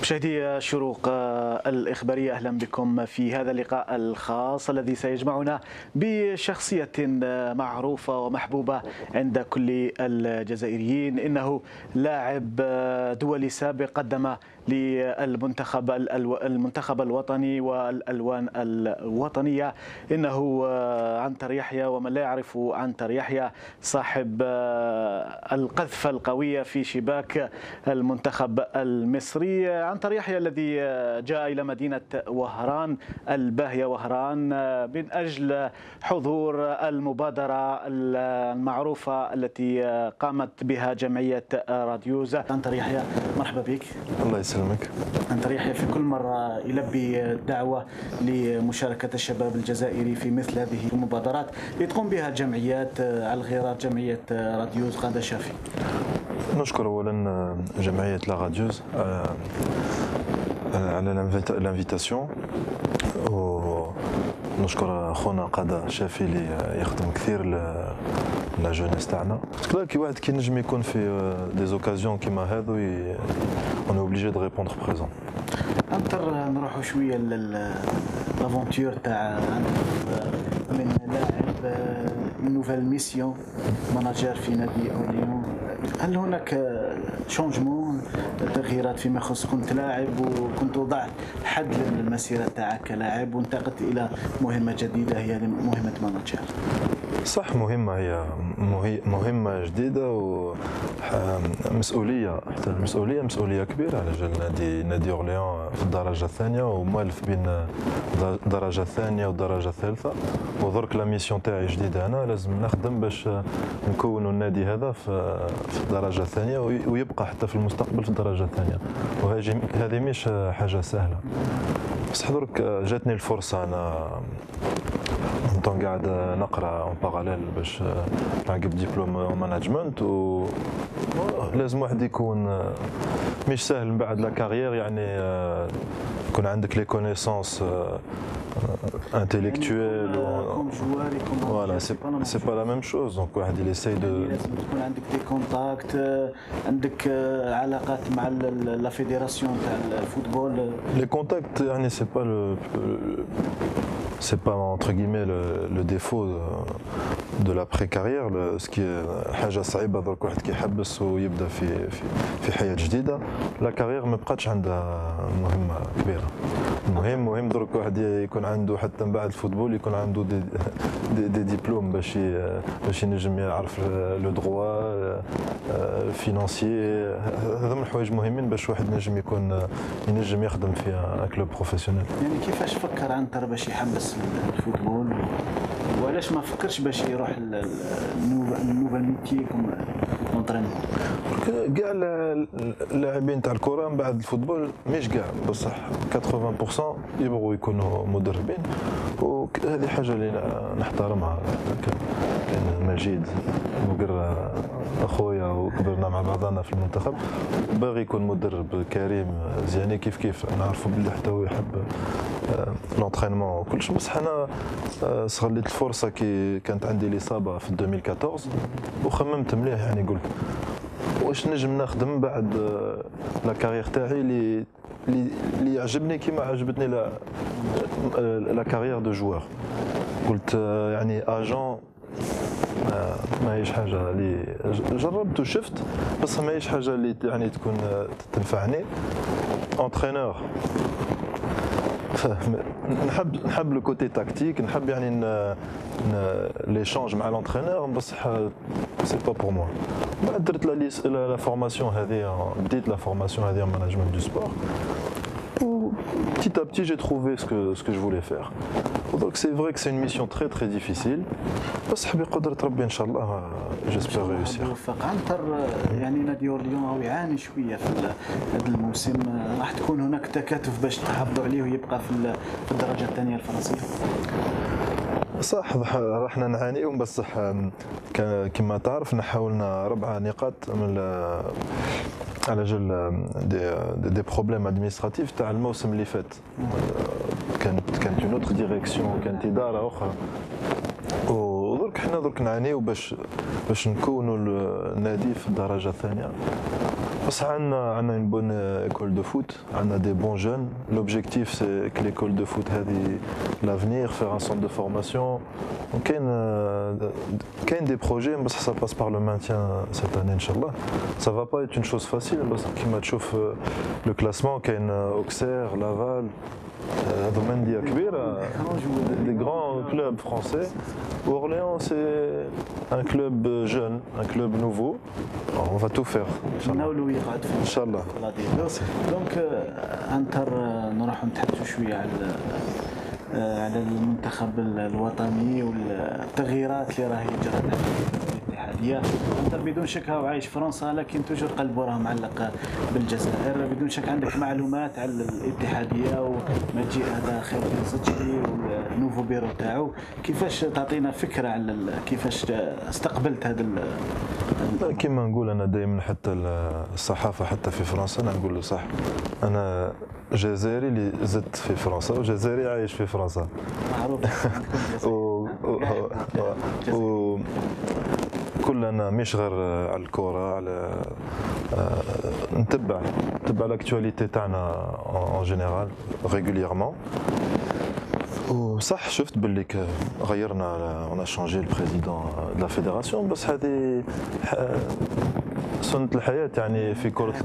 مشاهدي الشروق الإخبارية، أهلا بكم في هذا اللقاء الخاص الذي سيجمعنا بشخصية معروفة ومحبوبة عند كل الجزائريين. إنه لاعب دولي سابق، قدم للمنتخب الوطني والألوان الوطنية. إنه عنتر يحيى، ومن لا يعرف عنتر يحيى صاحب القذفة القوية في شباك المنتخب المصري. عنتر يحيى الذي جاء إلى مدينة وهران الباهية وهران من أجل حضور المبادرة المعروفة التي قامت بها جمعية راديوز. عنتر يحيى، مرحبا بك. الله يسلمك. عنتر يحيى في كل مرة يلبي الدعوة لمشاركة الشباب الجزائري في مثل هذه المبادرات اللي تقوم بها جمعيات، على غرار جمعية راديوز غادة شافي. نشكر اولا جمعيه لا راديوز على الانفيتاسيون، ونشكر خونا قادة شافي اللي يخدم كثير لا جونيس تاعنا. كي واحد كي نجم يكون في دي زوكازيون كيما هذو اون اوبليجي دو ريبوندر بريزون. عنتر، نروحوا شويه لافونتور تاع من لاعب نوفيل ميسيون ماناجير في نادي اورليون. هل هناك شونجمون، تغييرات فيما يخص؟ كنت لاعب وكنت وضعت حد للمسيره تاعك كلاعب وانتقلت الى مهمه جديده هي مهمه ماناجير. صح، مهمة جديدة ومسؤولية، حتى المسؤولية مسؤولية كبيرة على جال نادي أورليون في الدرجة الثانية، ومؤلف بين الدرجة الثانية والدرجة الثالثة. ودرك لا ميسيون تاعي جديدة، أنا لازم نخدم باش نكونوا النادي هذا في الدرجة الثانية ويبقى حتى في المستقبل في الدرجة الثانية، وهذه مش حاجة سهلة. بس حضرك جاتني الفرصة، أنا كنت قاعد نقرا اون باراليل باش نعقب دبلوم مانجمنت، ولازم واحد يكون مش سهل من بعد لا كارير، يعني يكون عندك لي كونيسونس intellectuelles. Voilà, c'est pas la même chose. Donc واحد il essaye de تكون عندك دي كونتاكت، عندك علاقات مع لا فيدراسيون تاع الفوتبول. Les contacts, يعني c'est pas entre guillemets le défaut de l'après-carrière. Ce qui est حاجة صعيبة درك واحد كيحبس ويبدا في حياة جديدة. لا كارير ما بقاتش عندها مهمة كبيرة. مهم درك واحد يكون عنده حتى من بعد الفوتبول يكون عنده دي ديبلوم باش ينجم يعرف لو دروا فينانسيي. هذا من الحوايج مهمين باش واحد ينجم يخدم في كلوب بروفيسيونيل. يعني كيفاش فكر عنتر باش يحبس الفوتبول، وعلاش ما فكرش باش يروح النوفال ميتي كوم مونطرينور؟ كاع اللاعبين تاع الكره من بعد الفوتبول، مش كاع بصح 80% يبغوا يكونوا مدربين، وهذه حاجه اللي نحترمها. كان مجيد مقر اخويا وكبرنا مع بعضنا في المنتخب، باغي يكون مدرب. كريم زياني كيف نعرفوا بلي حتى هو يحب لونطرينمون وكلش. بصح انا استغليت الفرصه كي كانت عندي الاصابه في 2014 وخممت مليح، يعني قلت واش نجم نخدم بعد لا كارير تاعي اللي يعجبني كيما عجبتني لا كارير دو جوار. قلت يعني اجون ما هيش حاجه اللي جربت وشفت، بس ما هيش حاجه اللي يعني تكون تنفعني. انترينور نحب لو كوتي تاكتيك، نحب يعني ليشانج مع لونترينور، بصح سي با بور موا. بعد درت لا فورماسيون هذه، بديت لا فورماسيون هذه مانجمنت دو سبور، petit à petit j'ai trouvé ce que je voulais faire. Donc c'est vrai que c'est une mission très difficile، بس بقدرة ربي ان شاء الله j'espère réussir. عنتر، يعني نادي اورليون هو يعاني شويه في هذا الموسم، راح تكون هناك تكاتف باش تحافظوا عليه ويبقى في الدرجه الثانيه الفرنسيه. صح، راحنا نعانيو، بصح كما تعرف نحاولنا 4 نقاط من على جال دي بروبليم ادمنستراتيف تاع الموسم اللي فات. كانت اون اوتر ديريكسيون، كانت اداره اخرى، ودرك حنا نعانيو باش نكونوا النادي في الدرجه الثانيه. بس عندنا اون بون ايكول دو فوت، عندنا دي بون جون. لوبجيكتيف سي كو ليكول دو فوت هذه لافنير، فير ان سونتر دو فورماسيون. كاين دي بروجي بس ça passe par le maintien cette année inchallah. Ça va pas être une chose facile بس كيما تشوف لو كلاسمون كاين اوكسير، لافال، هذو منديه كبيره، des grands clubs français. Orléans c'est un club jeune, un club nouveau. Alors, on va tout faire inchallah. دونك انتر نروح نتحدثوا شويه على المنتخب الوطني والتغييرات اللي راهي جرت الاتحاديه. انتر بدون شك هو عايش فرنسا لكن توجور قلبه راه معلق بالجزائر. بدون شك عندك معلومات على الاتحاديه ومجيء هذا خالد الزتشي والنوفو بيرو تاعو. كيفاش تعطينا فكره على كيفاش استقبلت هذا كما نقول انا دائما حتى الصحافه حتى في فرنسا انا نقول صح، انا جزائري اللي زدت في فرنسا وجزائري عايش في فرنسا معروف. كلنا مش غير على الكره، على نتبع لاكتواليتي تاعنا en général régulièrement. وصح شفت باللي غيرنا، on a changé le président de la fédération بس هذه سنة الحياة يعني في كرة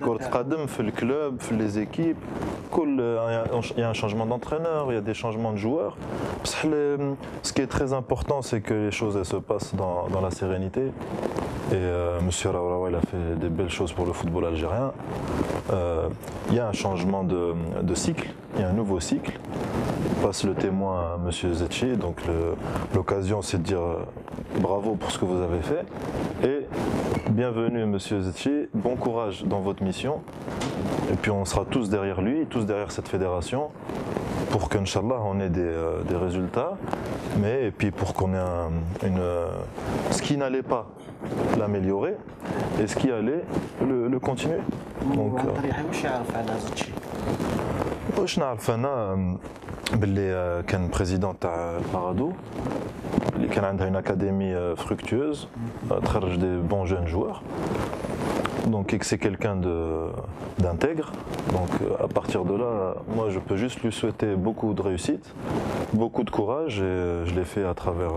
القدم في الكلوب في les équipes كل il y a un changement d'entraîneur, il y a des changements de joueurs. Ce qui est très important c'est que les choses elles se passent dans la sérénité. Et monsieur Raouraoua il a fait des belles choses pour le football algérien. Il y a un changement de cycle, il y a un nouveau cycle. Passe le témoin à monsieur Zetchi, donc l'occasion c'est de dire bravo pour ce que vous avez fait et bienvenue monsieur Zetchi, bon courage dans votre mission et puis on sera tous derrière lui, tous derrière cette fédération pour qu'Inch'Allah on ait des résultats, mais et puis pour qu'on ait ce qui n'allait pas l'améliorer et ce qui allait le continuer. Donc واش نعرف انا باللي كان بريزيدون تاع بارادو اللي كان عندها une académie fructueuse, تخرج des bons jeunes joueurs, donc c'est quelqu'un d'intègre. Donc à partir de là, moi je peux juste lui souhaiter beaucoup de réussite, beaucoup de courage et je l'ai fait à travers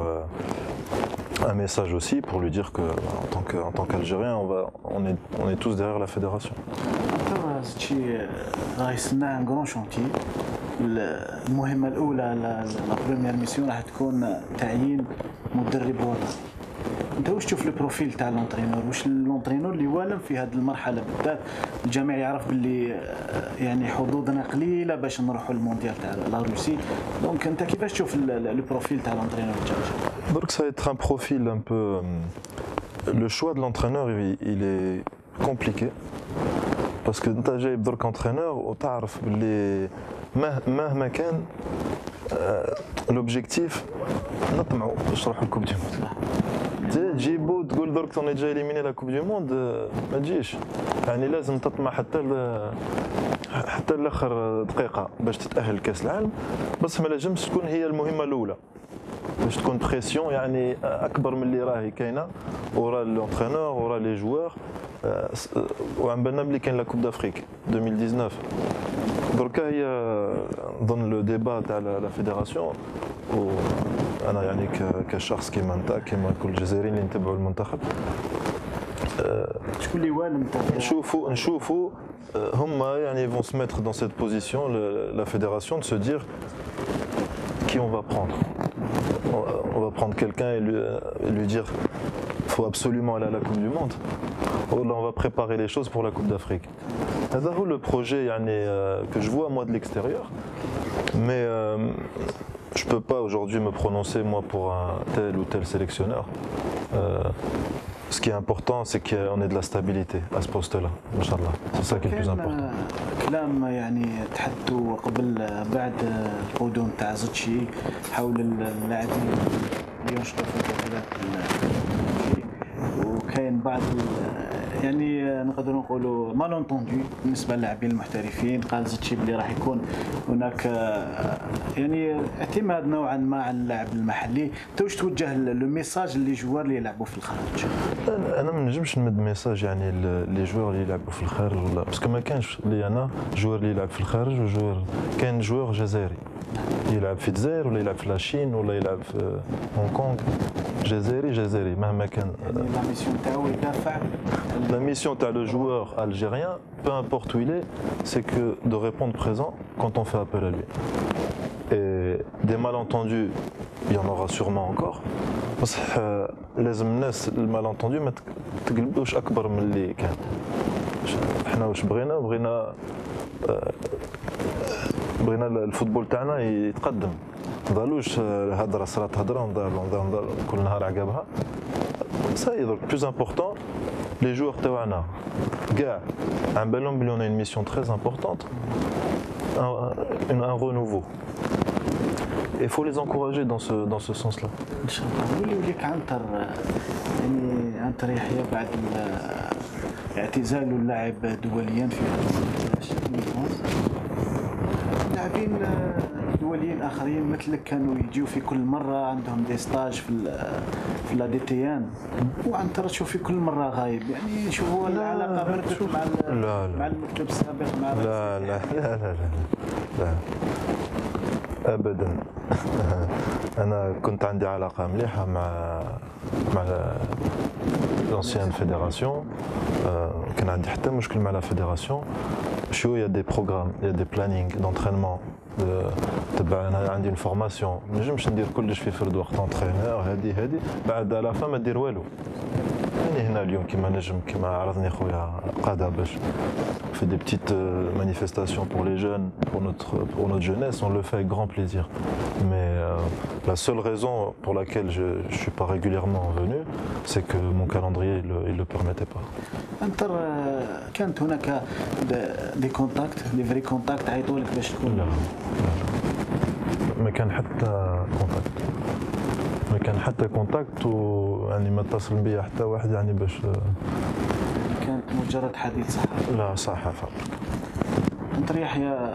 un message aussi pour lui dire que en tant qu'Algérien on est tous derrière la fédération. راهي يستناه ان شونتي. المهمه الاولى لا بريمير ميسيون راح تكون تعيين مدرب وطني. انت واش تشوف البروفيل تاع لونترينور؟ واش اللونترينور اللي والم في هذه المرحله بالذات؟ الجميع يعرف باللي يعني حظوظنا قليله باش نروحوا المونديال تاع لا روسي. دونك انت كيفاش تشوف البروفيل تاع لونترينور تاعك؟ Donc ça va être un profil un peu le choix de l'entraîneur il est compliqué parce que انت جايب درك انترينور وتعرف باللي مهما كان لوبجيكتيف نطمعوا باش نروحوا الكوب دي موند. تجيبو تقول درك توني جاي ليميني لا كوب دي موند ما تجيش، يعني لازم تطمع حتى لاخر دقيقه باش تتاهل لكاس العالم. بس ما لازمش تكون هي المهمه الاولى باش تكون بريسيون يعني اكبر من اللي راهي كاينه ورا لونترينور ورا لي جوار. وعم بالنا بلي كاين لا كوب دافريك 2019 دركا هي ضمن لو ديبا تاع لا فيدراسيون. وانا يعني كشخص كيما انت كيما كل الجزائريين اللي نتبعوا المنتخب شكون اللي والم نشوفوا هما يعني vont se mettre dans cette position la fédération de se dire qui on va prendre. On va prendre quelqu'un et lui dire faut absolument aller à la Coupe du Monde. Là, on va préparer les choses pour la Coupe d'Afrique. C'est le projet que je vois moi de l'extérieur, mais je peux pas aujourd'hui me prononcer moi pour un tel ou tel sélectionneur. Ce qui est important, c'est qu'on ait de la stabilité à ce poste-là, Inch'Allah. C'est ça qui est le plus important. كلام يعني تحدثوا قبل بعد القدوم تاع زوتشي حول اللاعبين اللي ينشطوا في البطولات، وكاين بعض يعني نقدروا نقولوا مالونتوندي بالنسبه للاعبين المحترفين. قال زيتشي بلي راح يكون هناك يعني اعتماد نوعا ما على اللاعب المحلي. انت واش توجه لو ميساج اللي جوار اللي يلعبوا في الخارج؟ انا ما نجمش نمد ميساج يعني لي جوار اللي يلعبوا في الخارج ولا باسكو ما كانش لي انا جوار اللي يلعب في الخارج وجوار. كان جوار جزائري يلعب في الجزائر ولا يلعب في لاشين ولا يلعب في هونغ كونغ، جزائري مهما كان. يعني لا ميسيون تاعو يدافع. La mission de le joueur algérien, peu importe où il est, c'est que de répondre présent quand on fait appel à lui. Et des malentendus, il y en aura sûrement encore. بصح لازم الناس المالentendus ما تقلبوش اكبر من اللي كان. احنا واش بغينا الفوتبول تاعنا يتقدم. ما ضالوش هضره صرات هضره ونضل كل نهار عقابها. Ça est donc plus important. Les joueurs تاعنا كاع عن بالهم بلي on a une mission très importante, un renouveau. Il faut les encourager dans ce sens-là. ان شاء الله. نوليو ليك عنتر، يعني عنتر يحيى بعد اعتزال اللاعب دوليا في 2011 لاعبين دوليين اخرين مثلك كانوا يجيو في كل مره عندهم دي ستاج في لا دي تي ان، وعنتر تشوف في كل مره غايب. يعني شوف هو العلاقه بينك مع المكتب السابق مع لا ابدا. انا كنت عندي علاقه مليحه مع لونسيان فيدراسيون، كان عندي حتى مشكل مع لا فيدراسيون. شو يا دي بروغرام يا دي بلانينغ دونترينمون تبع. انا عندي فورماسيون ما نجمش ندير كلش في فرد وقت انترينور هذه بعد على فما ما دير والو. يعني هنا اليوم كما عرضني خويا قاده باش on fait des petites manifestations pour les jeunes, pour notre jeunesse, on le fait avec grand plaisir. Mais la seule raison pour laquelle je ne suis pas régulièrement venu, c'est que mon calendrier il le permettait pas. انتر كانت هناك دي كونتاكت دي فري كونتاكت عيطوا لك باش تكون؟ لا ما كان حتى كونتاكت ويعني ما اتصل بيا حتى واحد يعني باش. كانت مجرد حديث صحافي؟ لا صحافه. انت يحيى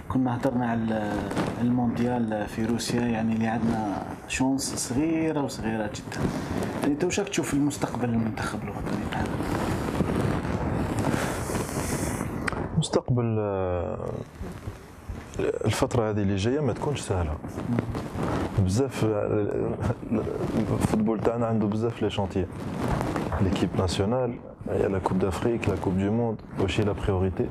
كنا هضرنا على المونديال في روسيا، يعني اللي عندنا شونس صغيره جدا. يعني انت واش راك تشوف المستقبل المنتخب الوطني تاعنا؟ مستقبل الفترة هذه اللي جاية ما تكونش سهلة. بزاف الفوتبول تاعنا عنده بزاف لي شانتيي. ليكيب ناسيونال، يا لا كوب دافريك، لا كوب دو موند، واش هي لا بريوريتي؟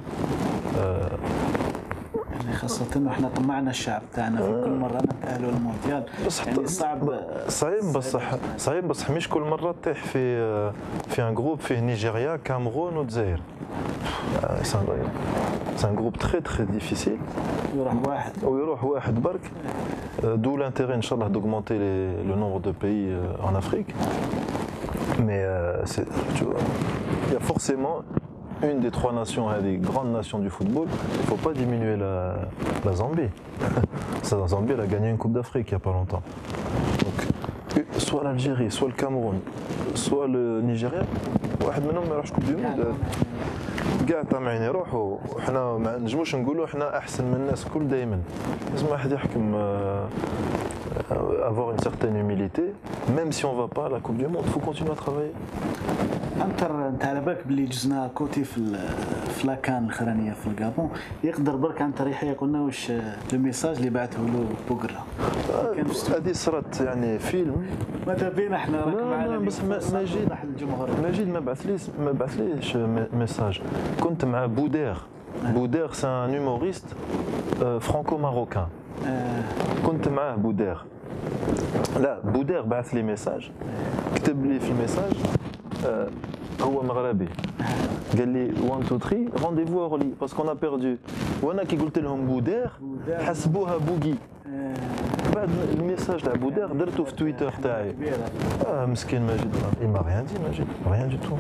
يعني خاصة احنا طمعنا الشعب تاعنا في كل مرة نتأهلوا المونديال. يعني صعيب بصح مش كل مرة تطيح في ان جروب فيه نيجيريا كامرون والجزائر. C'est un groupe très difficile. ويروح واحد برك. D'où l'intérêt inchallah d'augmenter le nombre de pays en Afrique. Mais tu vois, il y a forcément une des trois nations, des grandes nations du football. Il ne faut pas diminuer la Zambie. La Zambie elle a gagné une Coupe d'Afrique il n'y a pas longtemps. Donc, soit l'Algérie, soit le Cameroun, soit le Nigeria, واحد منهم ما يروحش كوب دو موند. كاع طامعين يروحوا وحنا ما نجموش نقولوا حنا احسن من الناس الكل دائما. لازم واحد يحكم avoir une certaine humilité. Même si on va pas à la Coupe du Monde, il faut continuer à travailler. انت على بالك باللي جزنا كوتي في لاكان الاخرانيه في الكابون، يقدر برك عنتر يحيى قلنا واش لو ميساج اللي بعثه له بوغرا هذه صرات يعني فيلم. ماذا بينا احنا راك معنا بس ماجد ما بعثليش ميساج. كنت مع بودير سي ان هيوموريست فرانكو ماروكان. كنت معاه بودير بعث لي ميساج، كتب لي في الميساج هو مغربي، قال لي 1 2 3 رونديفو اورلي باسكو انا بيردو. وانا كي قلت لهم بودير حسبوها بوغي. بعد الميساج تاع بودير درته في تويتر تاعي. مسكين ماجد ما ريان دي ماجد ريان دي تو.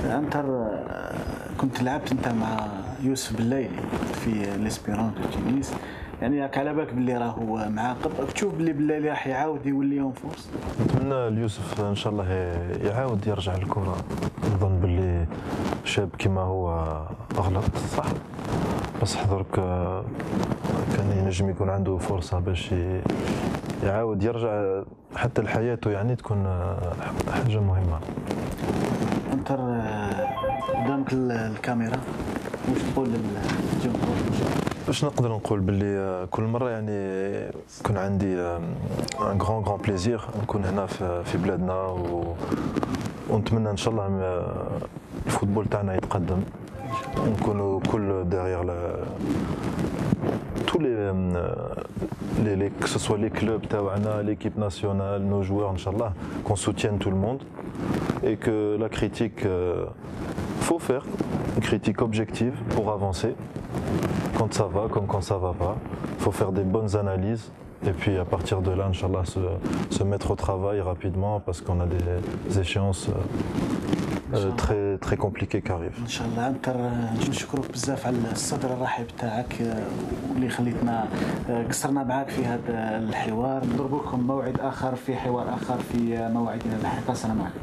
عنتر كنت لعبت انت مع يوسف بالليلي في ليسبيرون دو تونس، يعني راك على بالك باللي راهو معاقب، تشوف باللي بالليلي راح يعاود يولي يوم فورس؟ نتمنى ليوسف ان شاء الله يعاود يرجع للكره كنظن باللي شاب كما هو غلط صح، بصح درك كان ينجم يكون عنده فرصة باش يعاود يرجع حتى لحياته، يعني تكون حاجة مهمة. انتر قدامك الكاميرا، واش تقول للجمهور؟ باش نقدر نقول باللي كل مرة يعني يكون عندي ان غران بليزير نكون هنا في بلادنا، ونتمنى ان شاء الله الفوتبول تاعنا يتقدم، ونكونوا كل ديغيغ tous que ce soit les clubs, l'équipe nationale, nos joueurs, Inch'Allah, qu'on soutienne tout le monde et que la critique, faut faire une critique objective pour avancer, quand ça va comme quand ça va pas. Il faut faire des bonnes analyses et puis à partir de là, Inch'Allah, se mettre au travail rapidement parce qu'on a des échéances très très compliquées qui arrivent. ان شاء الله. انتر نشكرك بزاف على الصدر الرحب تاعك واللي خليتنا قصرنا معاك في هذا الحوار. نضرب لكم موعد اخر في حوار اخر في مواعيدنا اللاحقه. السلام عليكم.